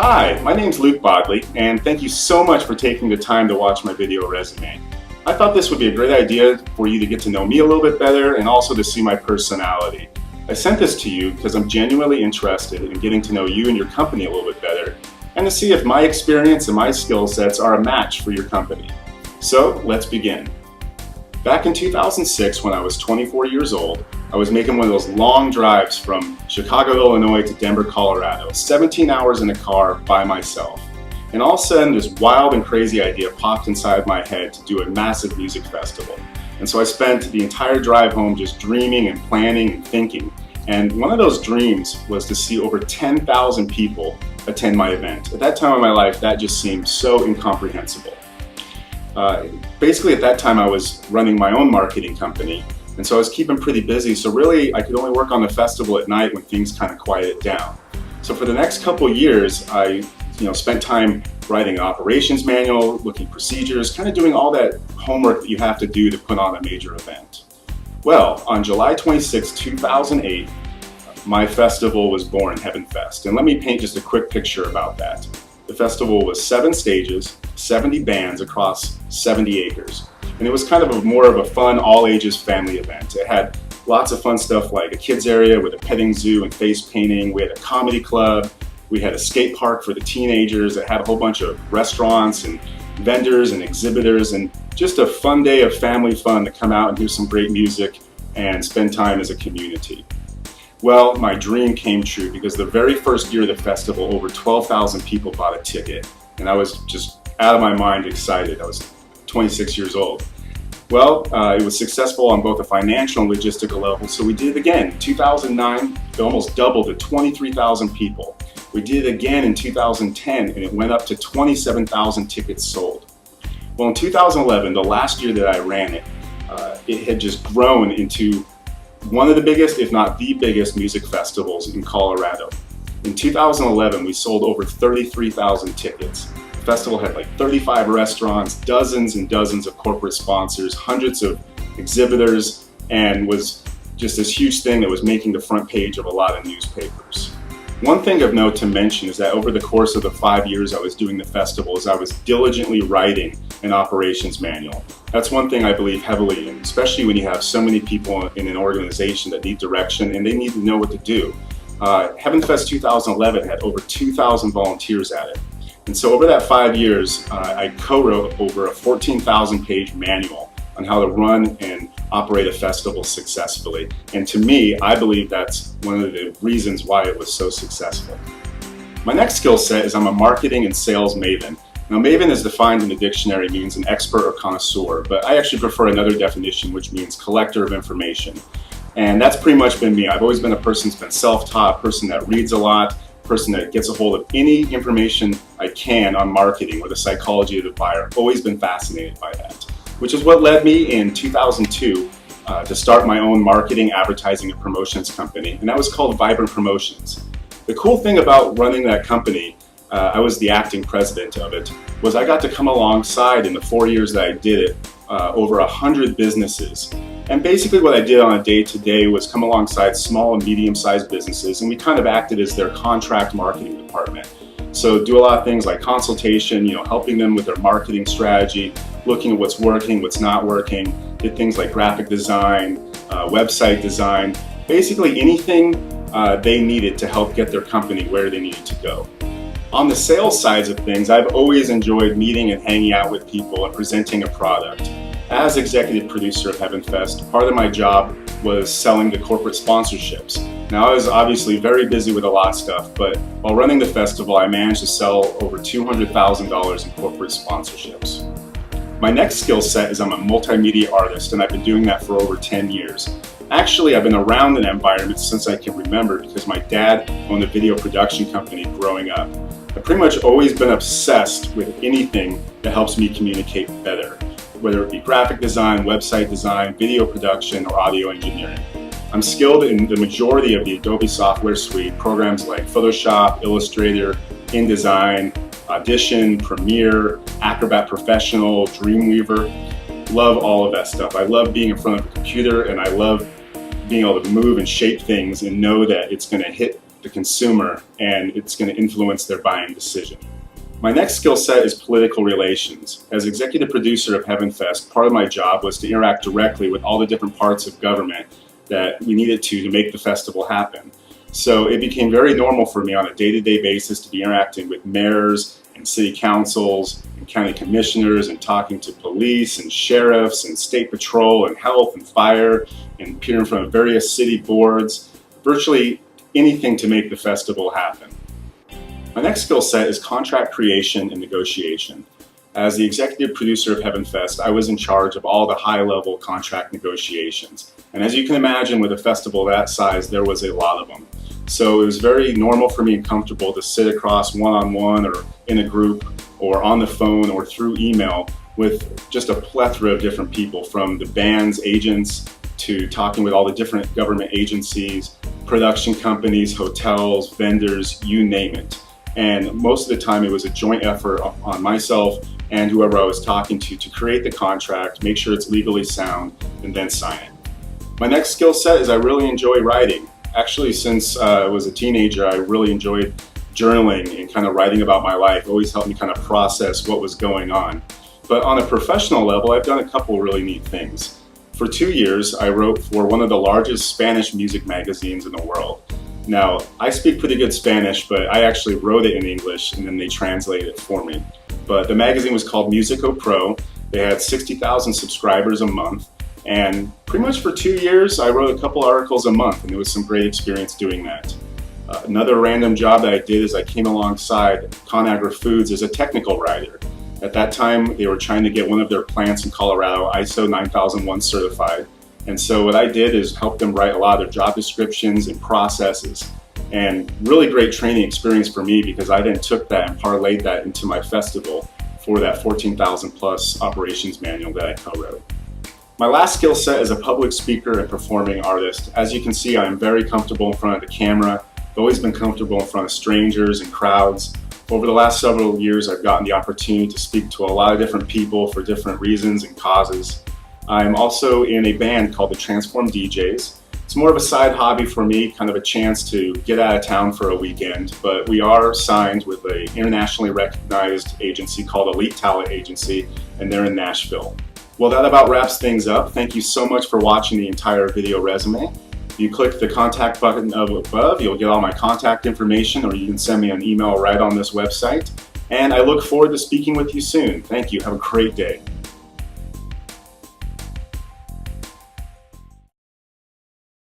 Hi, my name's Luke Bodley, and thank you so much for taking the time to watch my video resume. I thought this would be a great idea for you to get to know me a little bit better and also to see my personality. I sent this to you because I'm genuinely interested in getting to know you and your company a little bit better and to see if my experience and my skill sets are a match for your company. So let's begin. Back in 2006, when I was 24 years old, I was making one of those long drives from Chicago, Illinois to Denver, Colorado, 17 hours in a car by myself. And all of a sudden, this wild and crazy idea popped inside my head to do a massive music festival. And so I spent the entire drive home just dreaming and planning and thinking. And one of those dreams was to see over 10,000 people attend my event. At that time in my life, that just seemed so incomprehensible. Basically, at that time, I was running my own marketing company, and so I was keeping pretty busy. So really, I could only work on the festival at night when things kind of quieted down. So for the next couple of years, I spent time writing an operations manual, looking at procedures, kind of doing all that homework that you have to do to put on a major event. Well, on July 26, 2008, my festival was born, Heaven Fest. And let me paint just a quick picture about that. The festival was 7 stages, 70 bands across 70 acres. And it was kind of more of a fun, all-ages family event. It had lots of fun stuff like a kids area with a petting zoo and face painting. We had a comedy club. We had a skate park for the teenagers. It had a whole bunch of restaurants and vendors and exhibitors, and just a fun day of family fun to come out and hear some great music and spend time as a community. Well, my dream came true because the very first year of the festival, over 12,000 people bought a ticket, and I was just out of my mind excited. I was 26 years old. Well, it was successful on both a financial and logistical level, so we did it again. In 2009, it almost doubled to 23,000 people. We did it again in 2010, and it went up to 27,000 tickets sold. Well, in 2011, the last year that I ran it, it had just grown into one of the biggest, if not the biggest, music festivals in Colorado. In 2011, we sold over 33,000 tickets. The festival had like 35 restaurants, dozens and dozens of corporate sponsors, hundreds of exhibitors, and was just this huge thing that was making the front page of a lot of newspapers. One thing of note to mention is that over the course of the 5 years I was doing the festival is I was diligently writing an operations manual. That's one thing I believe heavily in, especially when you have so many people in an organization that need direction and they need to know what to do. Heaven Fest 2011 had over 2,000 volunteers at it. And so over that 5 years, I co-wrote over a 14,000 page manual on how to run and operate a festival successfully. And to me, I believe that's one of the reasons why it was so successful. My next skill set is I'm a marketing and sales maven. Now, maven is defined in the dictionary means an expert or connoisseur, but I actually prefer another definition, which means collector of information. And that's pretty much been me. I've always been a person who's been self-taught, person that reads a lot, person that gets a hold of any information I can on marketing or the psychology of the buyer. Always been fascinated by that, which is what led me in 2002 to start my own marketing, advertising, and promotions company, and that was called Vibrant Promotions. The cool thing about running that company, I was the acting president of it, was I got to come alongside in the 4 years that I did it, over 100 businesses. And basically what I did on a day-to-day was come alongside small and medium-sized businesses, and we kind of acted as their contract marketing department. So do a lot of things like consultation, helping them with their marketing strategy, looking at what's working, what's not working, did things like graphic design, website design, basically anything they needed to help get their company where they needed to go. On the sales sides of things, I've always enjoyed meeting and hanging out with people and presenting a product. As executive producer of Heaven Fest, part of my job was selling the corporate sponsorships. Now, I was obviously very busy with a lot of stuff, but while running the festival, I managed to sell over $200,000 in corporate sponsorships. My next skill set is I'm a multimedia artist, and I've been doing that for over 10 years. Actually, I've been around an environment since I can remember because my dad owned a video production company growing up. I've pretty much always been obsessed with anything that helps me communicate better, whether it be graphic design, website design, video production, or audio engineering. I'm skilled in the majority of the Adobe software suite, programs like Photoshop, Illustrator, InDesign, Audition, Premiere, Acrobat Professional, Dreamweaver. Love all of that stuff. I love being in front of a computer, and I love being able to move and shape things and know that it's going to hit the consumer, and it's going to influence their buying decision. My next skill set is political relations. As executive producer of HeavenFest, part of my job was to interact directly with all the different parts of government that we needed to make the festival happen. So it became very normal for me on a day-to-day basis to be interacting with mayors and city councils and county commissioners and talking to police and sheriffs and state patrol and health and fire and appearing in front of various city boards, virtually anything to make the festival happen. My next skill set is contract creation and negotiation. As the executive producer of HeavenFest, I was in charge of all the high-level contract negotiations. And as you can imagine, with a festival that size, there was a lot of them. So it was very normal for me and comfortable to sit across one-on-one or in a group or on the phone or through email with just a plethora of different people, from the band's agents to talking with all the different government agencies, production companies, hotels, vendors, you name it. And most of the time it was a joint effort on myself and whoever I was talking to create the contract, make sure it's legally sound, and then sign it. My next skill set is I really enjoy writing. Actually, since I was a teenager, I really enjoyed journaling and kind of writing about my life. It always helped me kind of process what was going on. But on a professional level, I've done a couple really neat things. For 2 years, I wrote for one of the largest Spanish music magazines in the world. Now, I speak pretty good Spanish, but I actually wrote it in English and then they translated it for me. But the magazine was called Musico Pro. They had 60,000 subscribers a month. And pretty much for 2 years, I wrote a couple articles a month, and it was some great experience doing that. Another random job that I did is I came alongside ConAgra Foods as a technical writer. At that time, they were trying to get one of their plants in Colorado ISO 9001 certified. And so what I did is help them write a lot of their job descriptions and processes. And really great training experience for me, because I then took that and parlayed that into my festival for that 14,000 plus operations manual that I co-wrote. My last skill set is a public speaker and performing artist. As you can see, I am very comfortable in front of the camera. I've always been comfortable in front of strangers and crowds. Over the last several years, I've gotten the opportunity to speak to a lot of different people for different reasons and causes. I'm also in a band called the Transform DJs. It's more of a side hobby for me, kind of a chance to get out of town for a weekend, but we are signed with an internationally recognized agency called Elite Talent Agency, and they're in Nashville. Well, that about wraps things up. Thank you so much for watching the entire video resume. If you click the contact button above, you'll get all my contact information, or you can send me an email right on this website. And I look forward to speaking with you soon. Thank you. Have a great day.